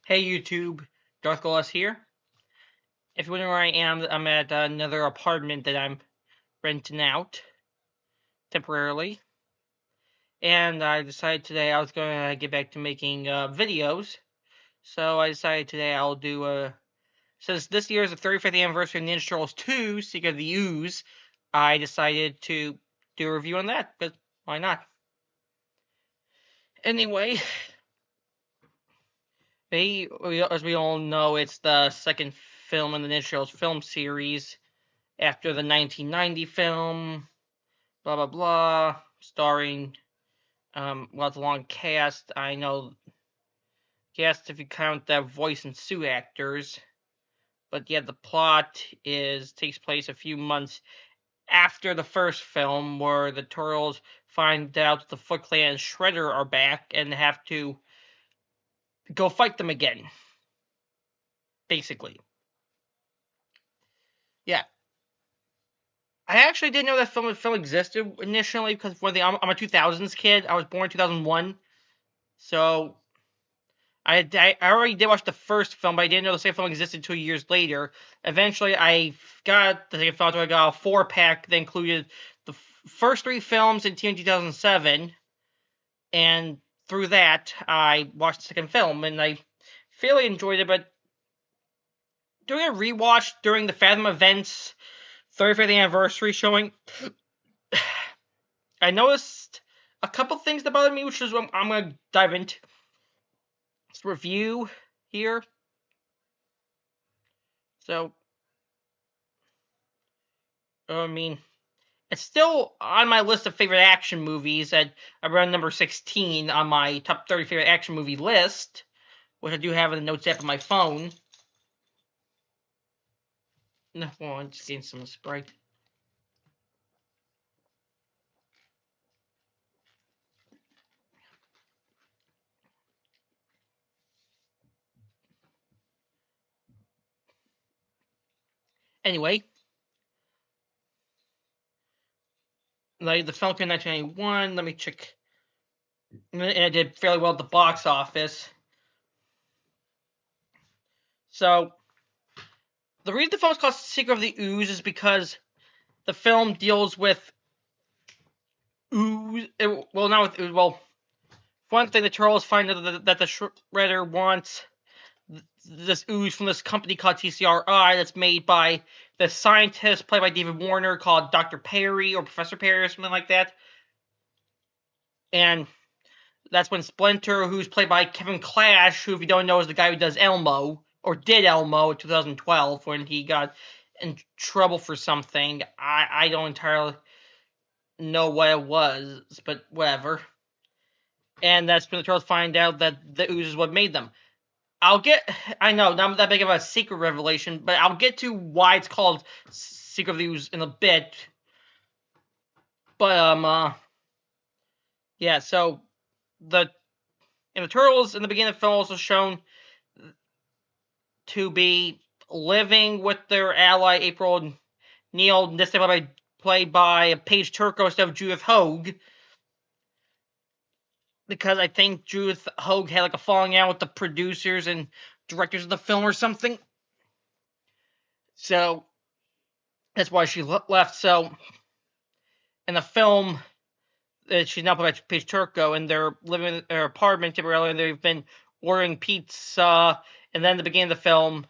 Hey YouTube, Darth Golas here. If you're wondering where I am, I'm at another apartment that I'm renting out temporarily. And I decided today I was going to get back to making videos. So I decided today I'll do since this year is the 35th anniversary of Ninja Turtles 2, Secret of the Ooze, I decided to do a review on that, but why not? Anyway, as we all know, it's the second film in the Ninja Turtles film series after the 1990 film, blah blah blah, starring lots of long cast. I know cast if you count the voice and suit actors, but yeah, the plot takes place a few months after the first film, where the Turtles find out that the Foot Clan and Shredder are back and have to go fight them again. Basically, yeah. I actually didn't know that film existed initially because I'm a 2000s kid. I was born in 2001, so I already did watch the first film, but I didn't know the second film existed 2 years later. Eventually, I got the second film, so I got a 4-pack that included the first 3 films in 2007, and through that, I watched the second film, and I fairly enjoyed it, but doing a rewatch during the Fathom Events 35th anniversary showing, I noticed a couple things that bothered me, which is what I'm going to dive into this review here. So, I mean, it's still on my list of favorite action movies at around number 16 on my top 30 favorite action movie list, which I do have in the notes app on my phone. No, well, I'm just getting some Sprite. Anyway, like the film came in 1991. Let me check. And it did fairly well at the box office. So, the reason the film is called Secret of the Ooze is because the film deals with ooze. Well, not with ooze. Well, one thing the Turtles find that the Shredder wants this ooze from this company called TCRI that's made by the scientist played by David Warner called Dr. Perry or Professor Perry or something like that. And that's when Splinter, who's played by Kevin Clash, who if you don't know is the guy who does Elmo, or did Elmo in 2012 when he got in trouble for something. I don't entirely know what it was, but whatever. And that's when the Turtles find out that the ooze is what made them. I know, not that big of a secret revelation, but I'll get to why it's called Secret of the Ooze in a bit. But, yeah, so, the Turtles in the beginning of the film also shown to be living with their ally April Neil, this time played by Paige Turco instead of Judith Hogue, because I think Judith Hogue had like a falling out with the producers and directors of the film or something. So that's why she left. So in the film, she's now played by Paige Turco, and they're living in their apartment temporarily, and they've been ordering pizza. And then at the beginning of the film,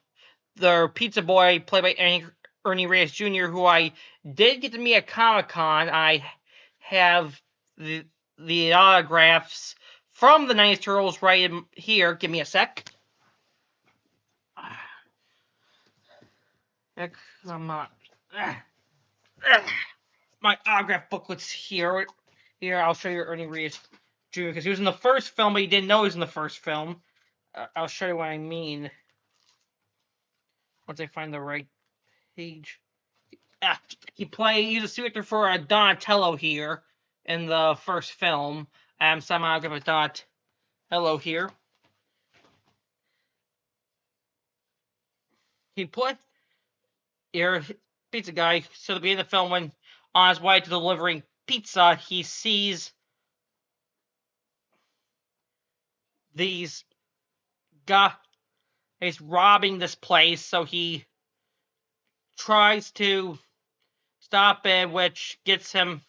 their pizza boy, played by Ernie Reyes Jr., who I did get to meet at Comic-Con. I have the autographs from the 90s Turtles right here. Give me a sec. Come on. My autograph booklet's here. Here, I'll show you Ernie Reyes Jr. because he was in the first film, but you didn't know he was in the first film. I'll show you what I mean once I find the right page. He's a suit actor for Donatello here in the first film. Some autograph of Donatello here. He played here pizza guy. So at the beginning of the film, when on his way to delivering pizza, he sees these he's robbing this place, so he tries to stop it, which gets him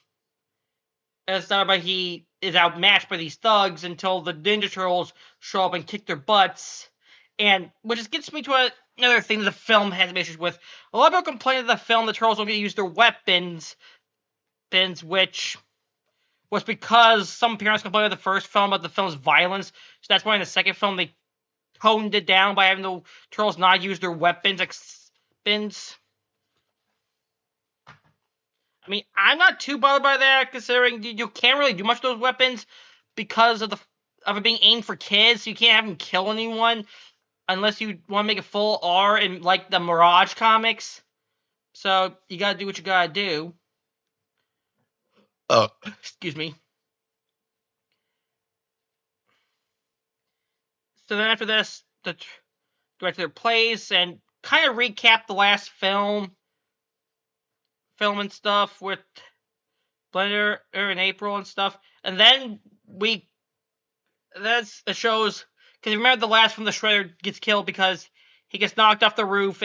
but he is outmatched by these thugs until the Ninja Turtles show up and kick their butts. And which just gets me to another thing the film has issues with. A lot of people complain of the film the Turtles don't get to use their weapons, which was because some parents complained of the first film about the film's violence. So that's why in the second film they toned it down by having the Turtles not use their weapons. I mean, I'm not too bothered by that, considering you can't really do much with those weapons because of it being aimed for kids. So you can't have them kill anyone unless you want to make it full R in like the Mirage comics. So you gotta do what you gotta do. Excuse me. So then after this, the director plays and kind of recap the last film and stuff with Blender in April and stuff, and then the shows because you remember the last film the Shredder gets killed because he gets knocked off the roof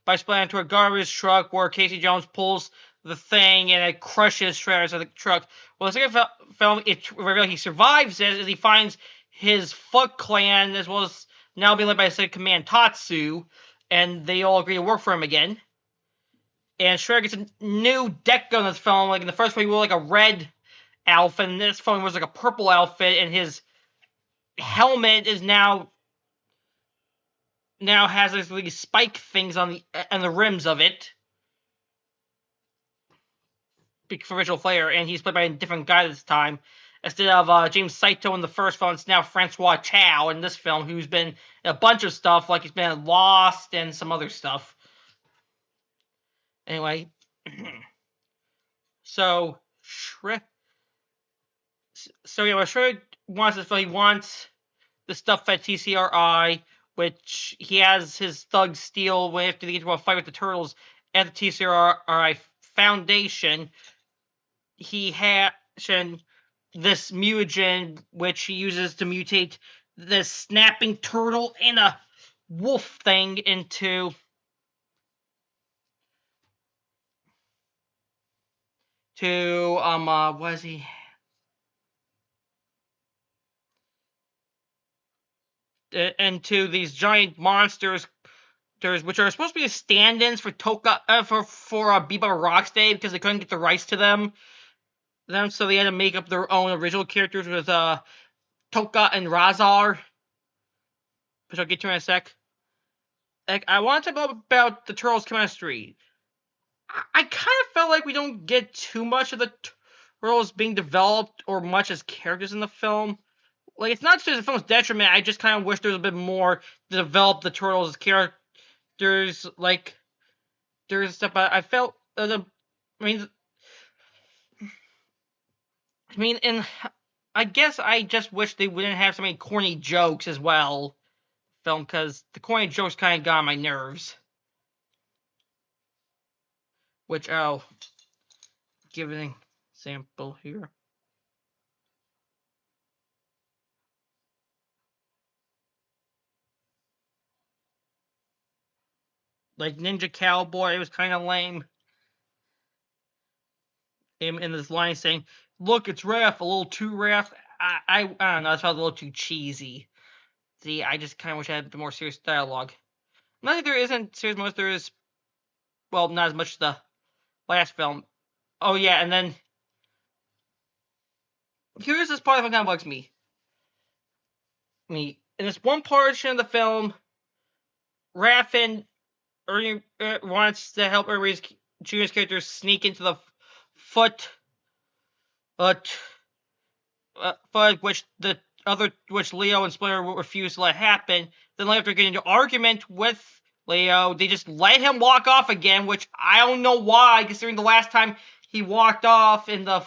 by splashing into a garbage truck where Casey Jones pulls the thing and it crushes Shredder's of the truck. Well, the second film it reveals he survives it as he finds his Foot Clan as well as now being led by Second Command Tatsu, and they all agree to work for him again. And Shredder gets a new deco in this film. Like in the first one, he wore like a red outfit, and this film was like a purple outfit, and his helmet is now has these spike things on the rims of it for visual flair, and he's played by a different guy this time. Instead of James Saito in the first film, it's now Francois Chow in this film, who's been in a bunch of stuff, like he's been in Lost and some other stuff. Anyway, so Shredder wants this film. He wants the stuff at TCRI, which he has his thugs steal after they get into a fight with the Turtles at the TCRI Foundation. He has this mutagen, which he uses to mutate this snapping turtle and a wolf thing into what is he? Into these giant monsters, which are supposed to be stand-ins for Toka for Bebop Rocksteady because they couldn't get the rights to them, so they had to make up their own original characters with Toka and Razar, which I'll get to in a sec. Like, I want to talk about the Turtles' chemistry. I kind of felt like we don't get too much of the Turtles being developed or much as characters in the film. Like, it's not just the film's detriment. I just kind of wish there was a bit more to develop the Turtles as characters. Like, there's stuff. I felt I mean, and I guess I just wish they wouldn't have so many corny jokes as well. Film, because the corny jokes kind of got on my nerves. Which I'll give an example here. Like Ninja Cowboy was kind of lame. Him in this line saying, "Look, it's Raph, a little too Raph." I don't know, that felt a little too cheesy. See, I just kind of wish I had a bit more serious dialogue. Not that there isn't serious moments, there is, well, not as much as the last film. Oh yeah, and then here's this part that kind of bugs me. In this one portion of the film, Raph and Ernie wants to help Ernie's Junior's character sneak into the foot, which Leo and Splinter refuse to let happen. Then after getting into an argument with Leo, they just let him walk off again, which I don't know why, considering the last time he walked off in the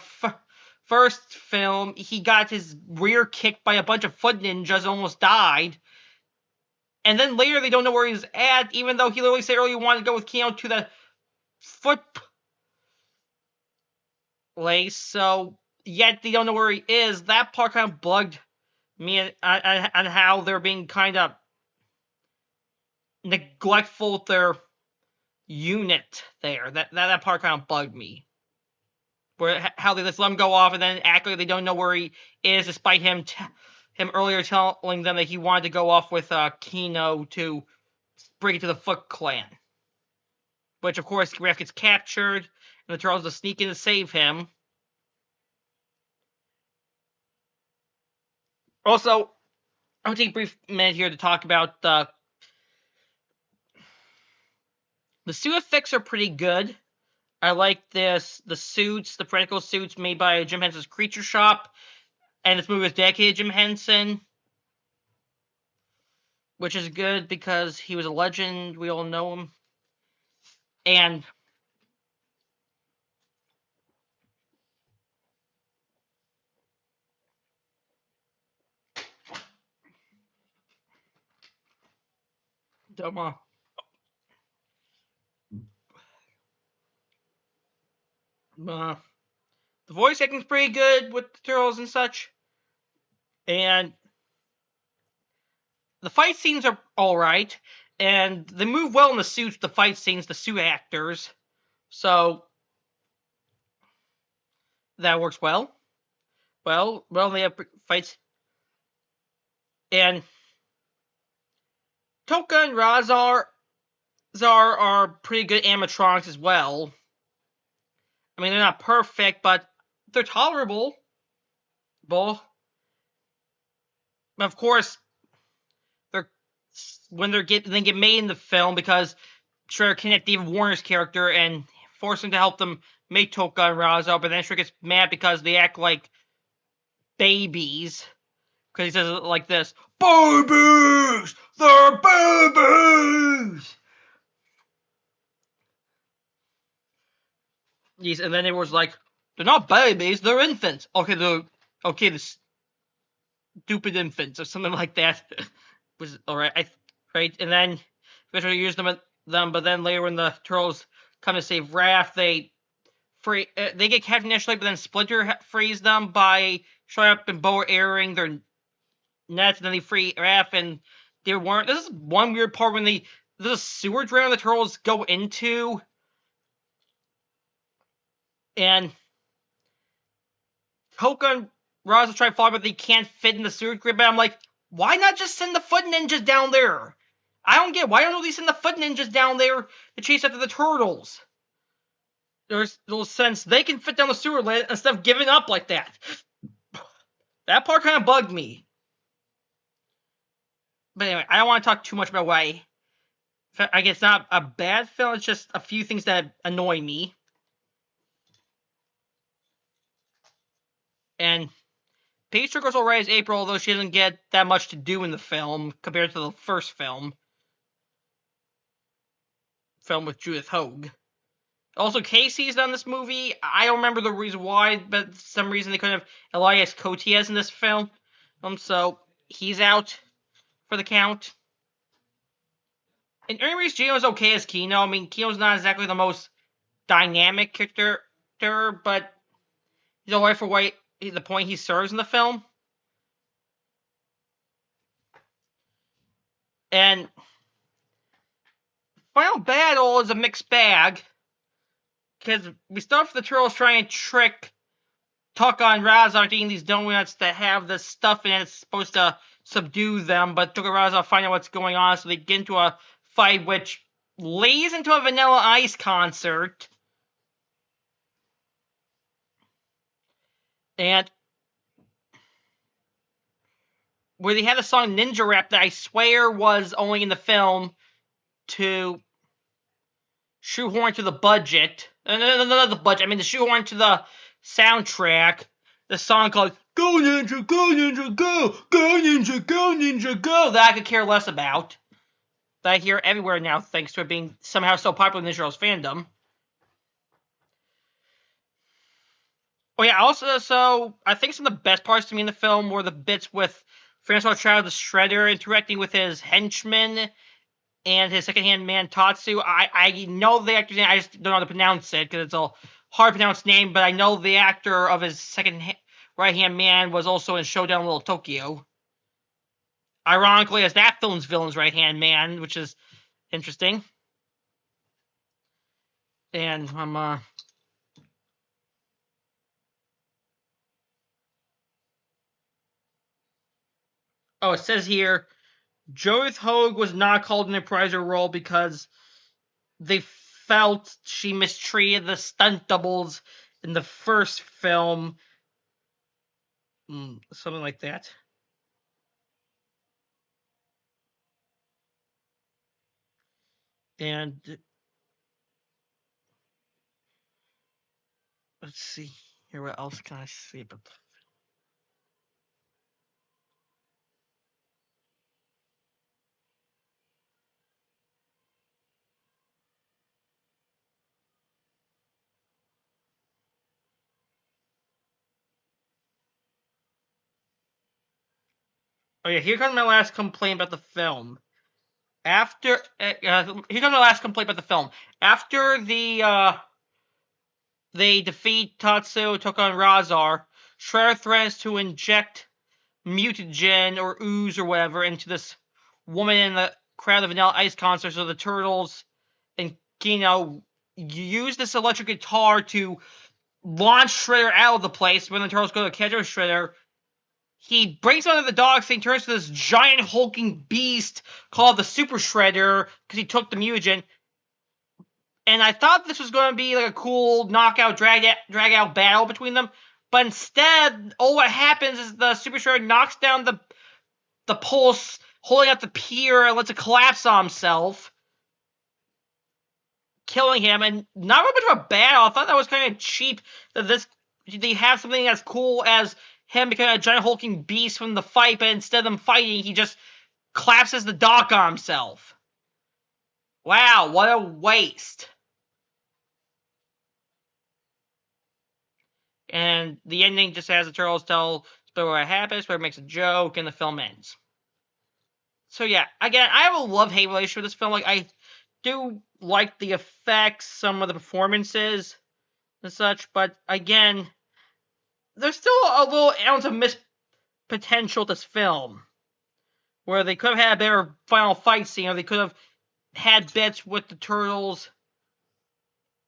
first film, he got his rear kicked by a bunch of foot ninjas and almost died. And then later they don't know where he's at, even though he literally said earlier he wanted to go with Keno to the foot place, so yet they don't know where he is. That part kind of bugged me on how they're being kind of neglectful of their unit there. That part kind of bugged me. Where how they just let him go off and then act like they don't know where he is, despite him earlier telling them that he wanted to go off with Kino to bring it to the Foot Clan. Which, of course, Raph gets captured, and the Turtles just sneak in to save him. Also, I'll take a brief minute here to talk about the suit effects are pretty good. I like the suits, the practical suits made by Jim Henson's Creature Shop, and this movie was dedicated to Jim Henson, which is good because he was a legend. We all know him. And the voice acting's pretty good with the Turtles and such. And the fight scenes are alright. And they move well in the suits, the fight scenes, the suit actors. So that works well. Well, they have fights. And Toka and Razar are pretty good animatronics as well. I mean, they're not perfect, but they're tolerable. But of course, they get made in the film because Shredder kidnapped David Warner's character and forced him to help them make Toka and Razar, but then Shredder gets mad because they act like babies. Because he says it like this: "Babies! They're babies!" Yes, and then it was like, "They're not babies, they're infants." Okay, the stupid infants or something like that was alright. Right, and then eventually use them, but then later when the Turtles come to save Raph, they get captured initially, but then Splinter frees them by showing up and bow airing their nets, and then they free Raph and they weren't. This is one weird part when there's a sewer drain the Turtles go into, and Toka and Raza try to follow, but they can't fit in the sewer grid. But I'm like, why not just send the Foot Ninjas down there? I don't get why don't they send the Foot Ninjas down there to chase after the Turtles? There's no sense they can fit down the sewer lid instead of giving up like that. That part kind of bugged me. But anyway, I don't want to talk too much about why. I guess it's not a bad film, it's just a few things that annoy me. And Paige Turco's alright as April, although she doesn't get that much to do in the film compared to the first film with Judith Hoag. Also, Casey's done this movie. I don't remember the reason why, but for some reason they couldn't have Elias Koteas in this film. So he's out for the count. And Ernie Gino's okay as Kino. I mean, Kino's not exactly the most dynamic character, but he's alright for the point he serves in the film. And Final Battle is a mixed bag. Because we start with the Turtles trying to trick Tuck and Razar into eating these donuts that have this stuff in it. It's supposed to subdue them, but Tuck and Razar find out what's going on, so they get into a fight which lays into a Vanilla Ice concert. And where they had the song Ninja Rap that I swear was only in the film to shoehorn to the budget. Not the budget, I mean the shoehorn to the soundtrack. The song called Go Ninja, Go Ninja, Go! Go Ninja, Go Ninja, Go! That I could care less about. That I hear everywhere now thanks to it being somehow so popular in Israel's fandom. Oh yeah, also, so I think some of the best parts to me in the film were the bits with Francois Child the Shredder interacting with his henchmen and his second-hand man Tatsu. I know the actor's name, I just don't know how to pronounce it because it's a hard to pronounce name, but I know the actor of his second right-hand man was also in Showdown Little Tokyo. Ironically, as that film's villain's right-hand man, which is interesting. And I'm oh, it says here Judith Hoag was not called in the reprisal role because they felt she mistreated the stunt doubles in the first film. Something like that. And let's see here. What else can I see about the Oh yeah, here comes my last complaint about the film. After here comes my last complaint about the film. After they defeat Tatsu, took on Razar, Shredder threatens to inject mutagen or ooze or whatever into this woman in the crowd of Vanilla Ice concert, so the turtles and use this electric guitar to launch Shredder out of the place. When the turtles go to catch up with Shredder, he breaks out of the dog thing, turns to this giant hulking beast called the Super Shredder because he took the mutagen. And I thought this was going to be like a cool knockout, drag out battle between them. But instead, all what happens is the Super Shredder knocks down the pulse, holding out the pier, and lets it collapse on himself, killing him. And not really much of a battle. I thought that was kind of cheap that they have something as cool as him becoming a giant hulking beast from the fight, but instead of them fighting, he just collapses the dock on himself. Wow, what a waste. And the ending just has the turtles tell Spiller what happens, Spiller makes a joke, and the film ends. So yeah, again, I have a love-hate relationship with this film. Like, I do like the effects, some of the performances, and such, but again, there's still a little ounce of missed potential to this film, where they could have had a better final fight scene, or they could have had bits with the turtles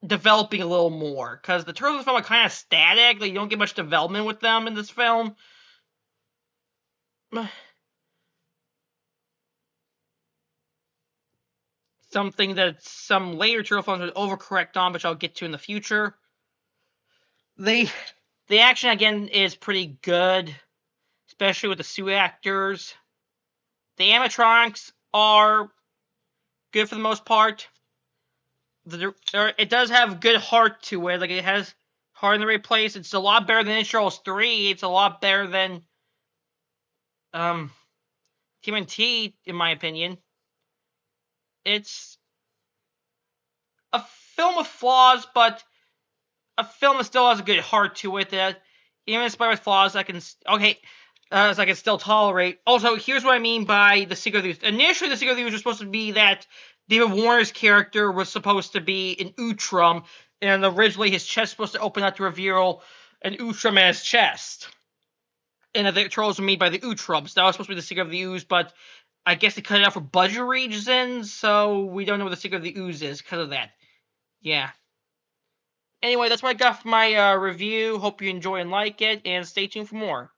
developing a little more, because the turtles in the film are kind of static. Like, you don't get much development with them in this film. Something that some later turtle films would overcorrect on, which I'll get to in the future. The action again is pretty good, especially with the suit actors. The animatronics are good for the most part. It does have good heart to it. Like, it has heart in the right place. It's a lot better than Insurals 3. It's a lot better than TMNT, in my opinion. It's a film with flaws, but a film that still has a good heart to it. That even despite with flaws, I can still tolerate. Also, here's what I mean by the Secret of the Ooze. Initially, the Secret of the Ooze was supposed to be that David Warner's character was supposed to be an Utrum, and originally his chest was supposed to open up to reveal an Utrum in his chest. And the trolls were made by the Utrums. That was supposed to be the Secret of the Ooze, but I guess they cut it out for budget reasons, so we don't know what the Secret of the Ooze is because of that. Yeah. Anyway, that's what I got for my review. Hope you enjoy and like it, and stay tuned for more.